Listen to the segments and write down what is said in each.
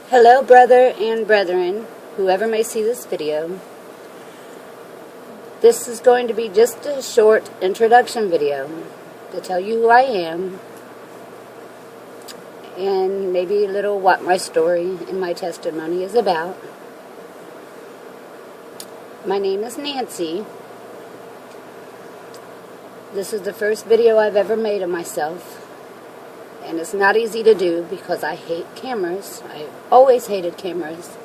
Hello, brother and brethren, whoever may see this video. This is going to be just a short introduction video to tell you who I am and maybe a little what my story and my testimony is about. My name is Nancy. This is the first video I've ever made of myself. And it's not easy to do because I hate cameras. I've always hated cameras.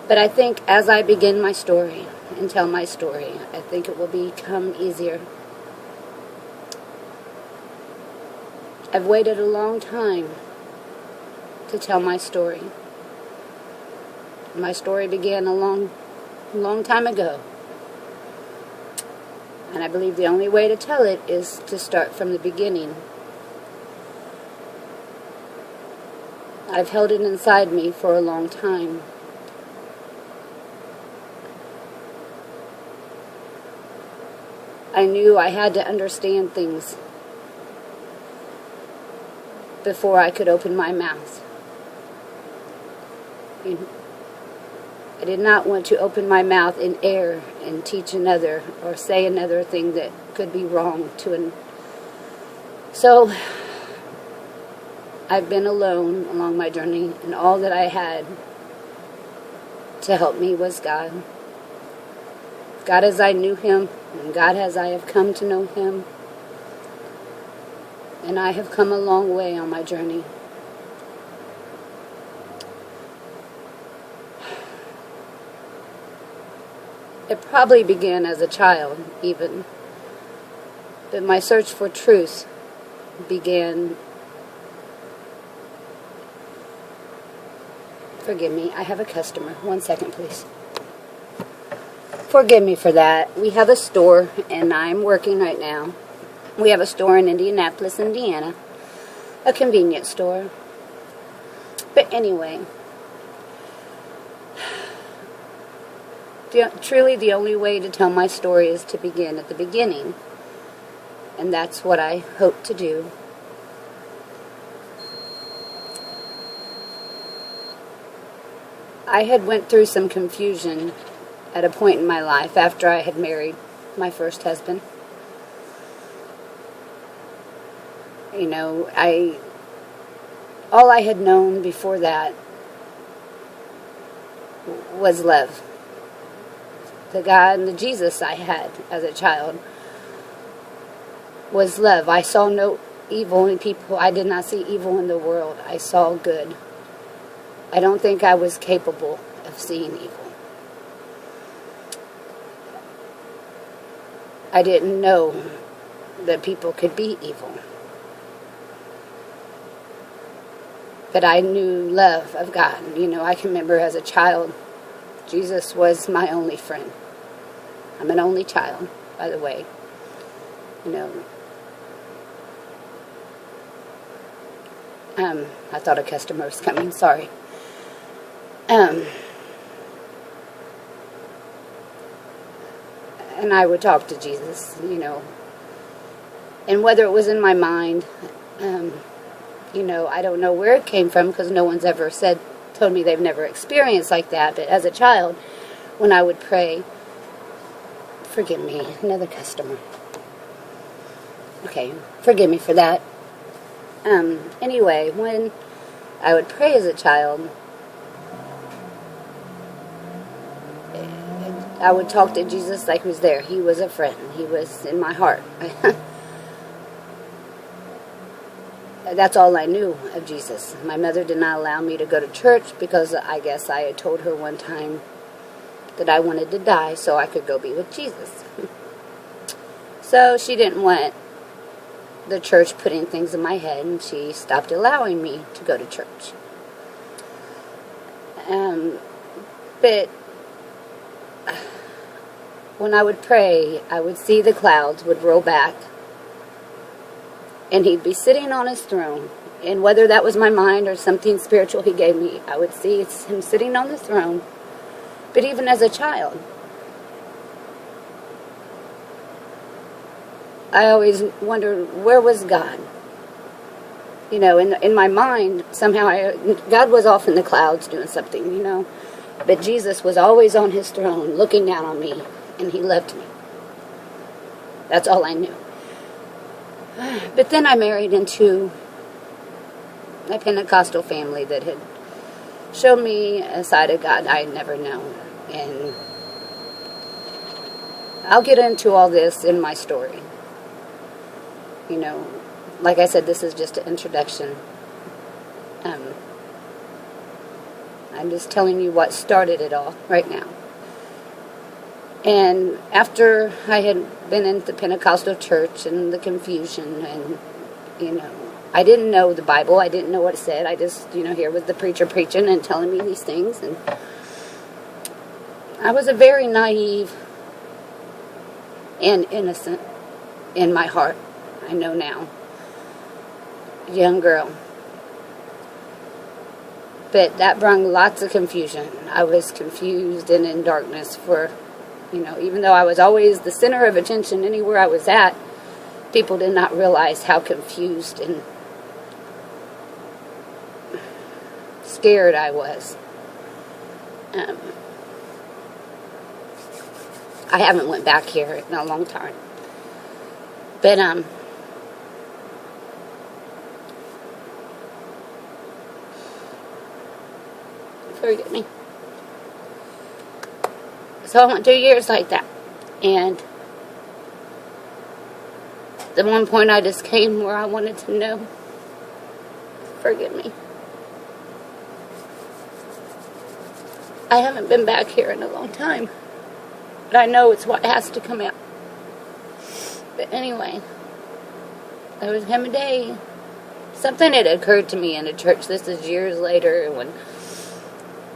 But I think as I begin my story and tell my story, I think it will become easier. I've waited a long time to tell my story. My story began a long time ago. And I believe the only way to tell it is to start from the beginning. I've held it inside me for a long time. I knew I had to understand things before I could open my mouth. I did not want to open my mouth in air and teach another or say another thing that could be wrong to an. So I've been alone along my journey, and all that I had to help me was God. God as I knew Him, and God as I have come to know Him. And I have come a long way on my journey. It probably began as a child, even. But my search for truth began. Forgive me, I have a customer. 1 second, please. Forgive me for that. We have a store, and I'm working right now. We have a store in Indianapolis, Indiana. A convenience store. But anyway, truly the only way to tell my story is to begin at the beginning. And that's what I hope to do. I had went through some confusion at a point in my life after I had married my first husband. You know, all I had known before that was love. The God and the Jesus I had as a child was love. I saw no evil in people. I did not see evil in the world. I saw good. I don't think I was capable of seeing evil. I didn't know that people could be evil. But I knew love of God. You know, I can remember as a child, Jesus was my only friend. I'm an only child, by the way. You know, I thought a customer was coming, sorry. And I would talk to Jesus, you know. And whether it was in my mind, you know, I don't know where it came from because no one's ever told me they've never experienced like that. But as a child, when I would pray, forgive me, another customer. Okay, forgive me for that. Anyway, when I would pray as a child, I would talk to Jesus like he was there. He was a friend. He was in my heart. That's all I knew of Jesus. My mother did not allow me to go to church because I guess I had told her one time that I wanted to die so I could go be with Jesus. So she didn't want the church putting things in my head, and she stopped allowing me to go to church. But when I would pray, I would see the clouds would roll back, and He'd be sitting on His throne. And whether that was my mind or something spiritual He gave me, I would see Him sitting on the throne. But even as a child, I always wondered, where was God? You know, in my mind, somehow God was off in the clouds doing something, you know. But Jesus was always on his throne looking down on me, and he loved me. That's all I knew. But then I married into a Pentecostal family that had showed me a side of God I had never known. And I'll get into all this in my story. You know, like I said, this is just an introduction. I'm just telling you what started it all right now. And after I had been in the Pentecostal church and the confusion and, you know, I didn't know the Bible. I didn't know what it said. I just, you know, here was the preacher preaching and telling me these things. And I was a very naive and innocent in my heart, I know now, young girl. But that brought lots of confusion. I was confused and in darkness for, you know, even though I was always the center of attention anywhere I was at, people did not realize how confused and scared I was. I haven't went back here in a long time. But, forgive me. So I went 2 years like that. And at one point I just came where I wanted to know. Forgive me. I haven't been back here in a long time. But I know it's what has to come out. But anyway, there was him a day. Something had occurred to me in a church. This is years later when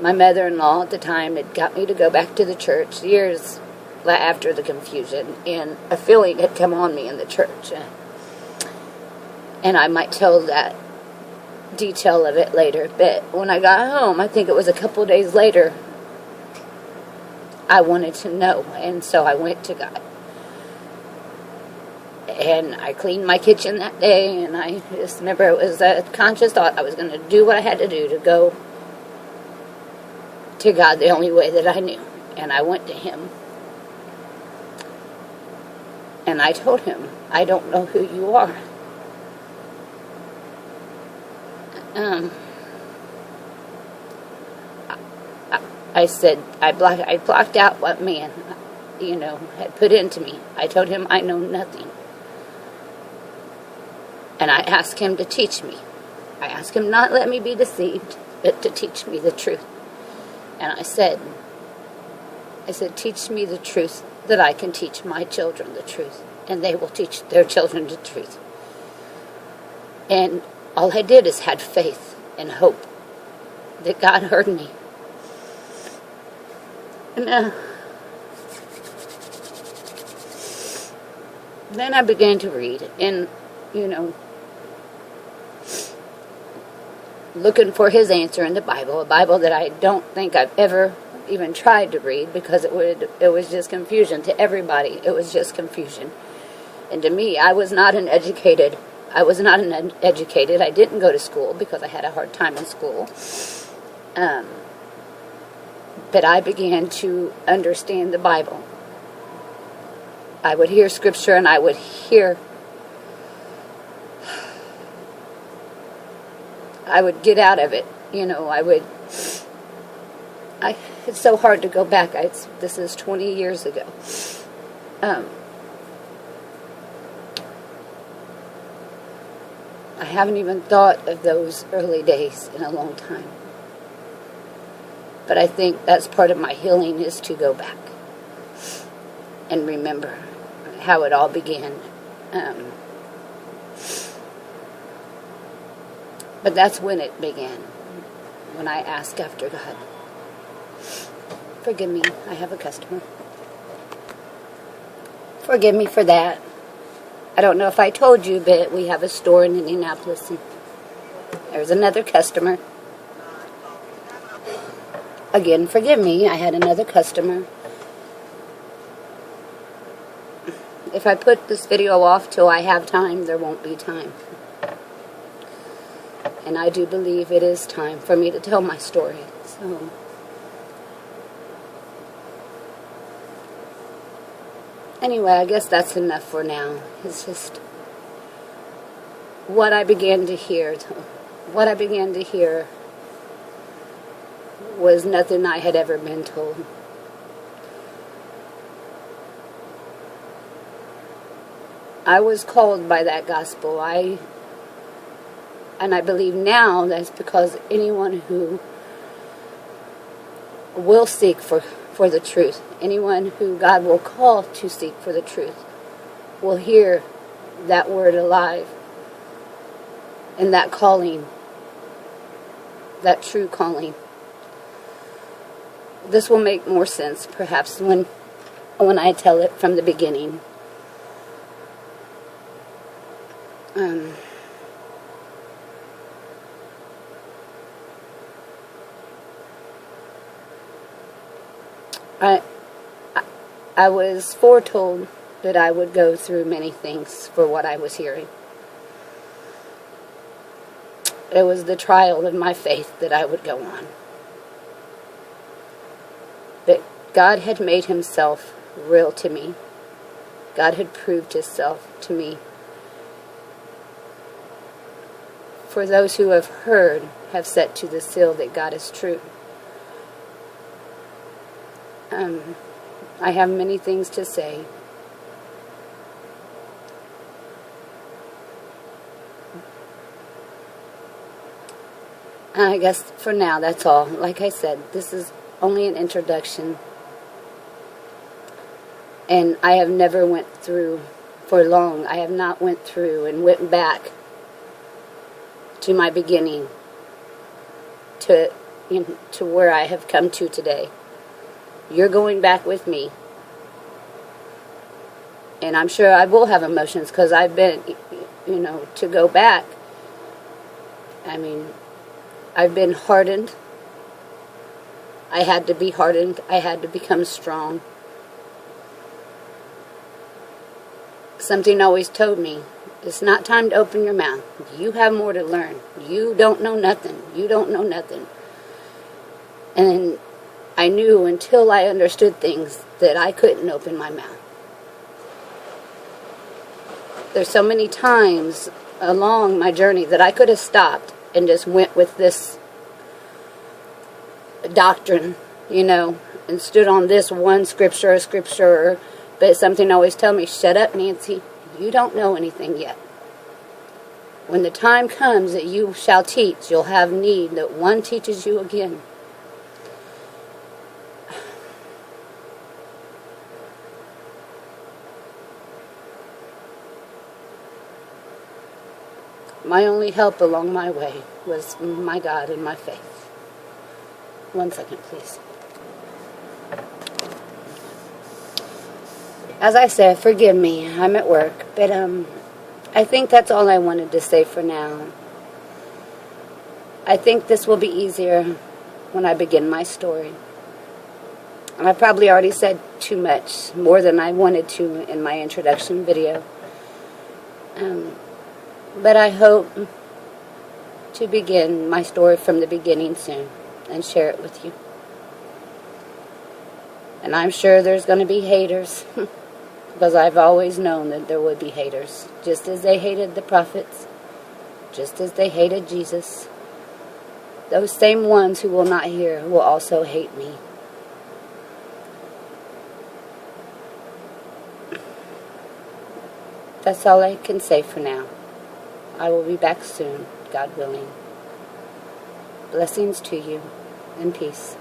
my mother-in-law at the time had got me to go back to the church years after the confusion. And a feeling had come on me in the church. And I might tell that detail of it later. But when I got home, I think it was a couple days later, I wanted to know. And so I went to God. And I cleaned my kitchen that day, and I just remember it was a conscious thought I was going to do what I had to do to go to God the only way that I knew. And I went to him. And I told him, I don't know who you are. I said, I blocked out what man, you know, had put into me. I told him I know nothing. And I asked him to teach me. I asked him not let me be deceived, but to teach me the truth. And I said, teach me the truth that I can teach my children the truth. And they will teach their children the truth. And all I did is had faith and hope that God heard me. And then I began to read. And, you know, looking for his answer in the Bible, a Bible that I don't think I've ever even tried to read because it was just confusion to everybody. It was just confusion. And to me, I was not an educated. I didn't go to school because I had a hard time in school. But I began to understand the Bible. I would hear scripture and I would get out of it. You know, it's so hard to go back. This is 20 years ago. I haven't even thought of those early days in a long time. But I think that's part of my healing is to go back and remember how it all began. But that's when it began, when I asked after God. Forgive me, I have a customer. Forgive me for that. I don't know if I told you, but we have a store in Indianapolis, and there's another customer. Again, forgive me, I had another customer. If I put this video off till I have time, there won't be time. And I do believe it is time for me to tell my story. So, anyway, I guess that's enough for now. It's just what I began to hear. What I began to hear was nothing I had ever been told. I was called by that gospel. And I believe now that's because anyone who will seek for the truth, anyone who God will call to seek for the truth, will hear that word alive and that calling, that true calling. This will make more sense perhaps when I tell it from the beginning. I was foretold that I would go through many things for what I was hearing. It was the trial of my faith that I would go on. But God had made himself real to me. God had proved himself to me. For those who have heard have set to the seal that God is true. I have many things to say. And I guess for now, that's all. Like I said, this is only an introduction. And I have never went through for long. I have not went through and went back to my beginning to where I have come to today. You're going back with me. And I'm sure I will have emotions because I've been, to go back. I mean, I've been hardened. I had to be hardened. I had to become strong. Something always told me, it's not time to open your mouth. You have more to learn. You don't know nothing. You don't know nothing. And I knew until I understood things that I couldn't open my mouth. There's so many times along my journey that I could have stopped and just went with this doctrine, and stood on this one scripture, but something always tell me, shut up, Nancy, you don't know anything yet. When the time comes that you shall teach, you'll have need that one teaches you again. My only help along my way was my God and my faith. 1 second, please. As I said, forgive me, I'm at work, but I think that's all I wanted to say for now. I think this will be easier when I begin my story. I probably already said too much, more than I wanted to in my introduction video. But I hope to begin my story from the beginning soon and share it with you. And I'm sure there's going to be haters, because I've always known that there would be haters. Just as they hated the prophets, just as they hated Jesus, those same ones who will not hear will also hate me. That's all I can say for now. I will be back soon, God willing. Blessings to you and peace.